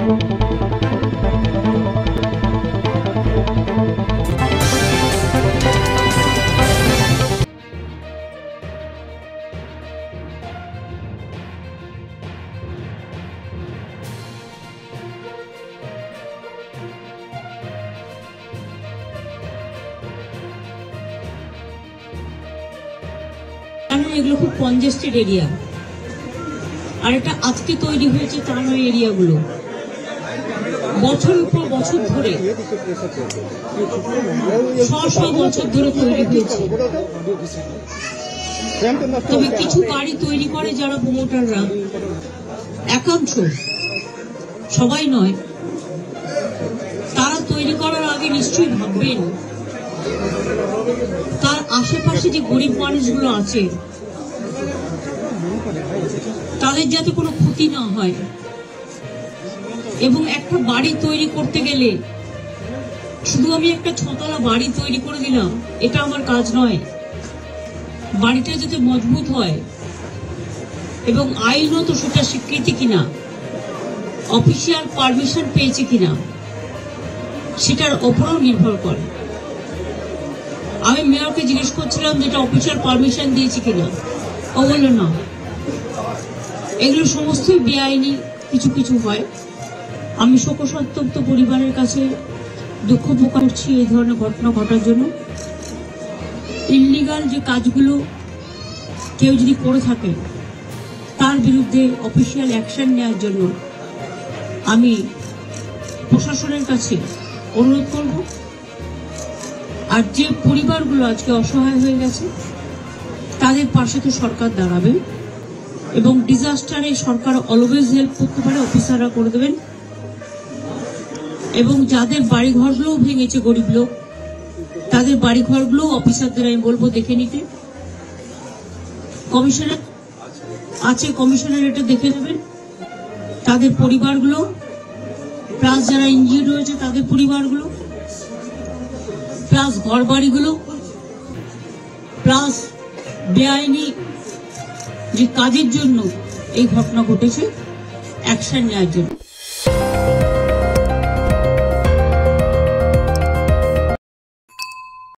এগুলো খুব congested area, আর এটা আজকে তৈরি হয়েছে তা নয়। এরিয়াগুলো বছরের পর বছর ধরে, শ বছর ধরে তৈরি হয়েছে। তবে কিছু বাড়ি তৈরি করে যারা প্রমোটাররা, একাংশ, সবাই নয়, তারা তৈরি করার আগে নিশ্চয়ই ভাববেন তার আশেপাশে যে গরিব মানুষগুলো আছে তাদের যাতে কোনো ক্ষতি না হয়। এবং একটা বাড়ি তৈরি করতে গেলে শুধু আমি একটা 6 তলা বাড়ি তৈরি করে দিলাম, এটা আমার কাজ নয়। বাড়িটা যাতে মজবুত হয় এবং আইনত সেটা স্বীকৃতি কিনা, অফিসিয়াল পারমিশন পেয়েছে কিনা, সেটার ওপরও নির্ভর করে। আমি মেয়রকে জিজ্ঞেস করছিলাম যেটা অফিসিয়াল পারমিশন দিয়েছে কিনা, ও বললো না। এগুলো সমস্তই বেআইনি কিছু কিছু হয়। আমি শোকসন্তপ্ত পরিবারের কাছে দুঃখ প্রকাশ করছি এই ধরনের ঘটনা ঘটার জন্য। ইললিগাল যে কাজগুলো কেউ যদি করে থাকে তার বিরুদ্ধে অফিসিয়াল অ্যাকশন নেওয়ার জন্য আমি প্রশাসনের কাছে অনুরোধ করব। আর যে পরিবারগুলো আজকে অসহায় হয়ে গেছে তাদের পাশে তো সরকার দাঁড়াবে, এবং ডিজাস্টারে সরকার অলওয়েজ হেল্প করতে পারে, অফিসাররা করে দেবেন। এবং যাদের বাড়িঘরগুলোও ভেঙেছে গরিব লোক, তাদের বাড়িঘরগুলো অফিসারদের আমি বলবো দেখে নিতে। কমিশনার আছে, কমিশনার এটা দেখে নেবেন। তাদের পরিবারগুলো প্লাস যারা ইনজিউর্ড হয়েছে তাদের পরিবারগুলো, প্লাস ঘর বাড়িগুলো, প্লাস বেআইনি যে কাজের জন্য এই ঘটনা ঘটেছে, অ্যাকশন নেওয়ার জন্য।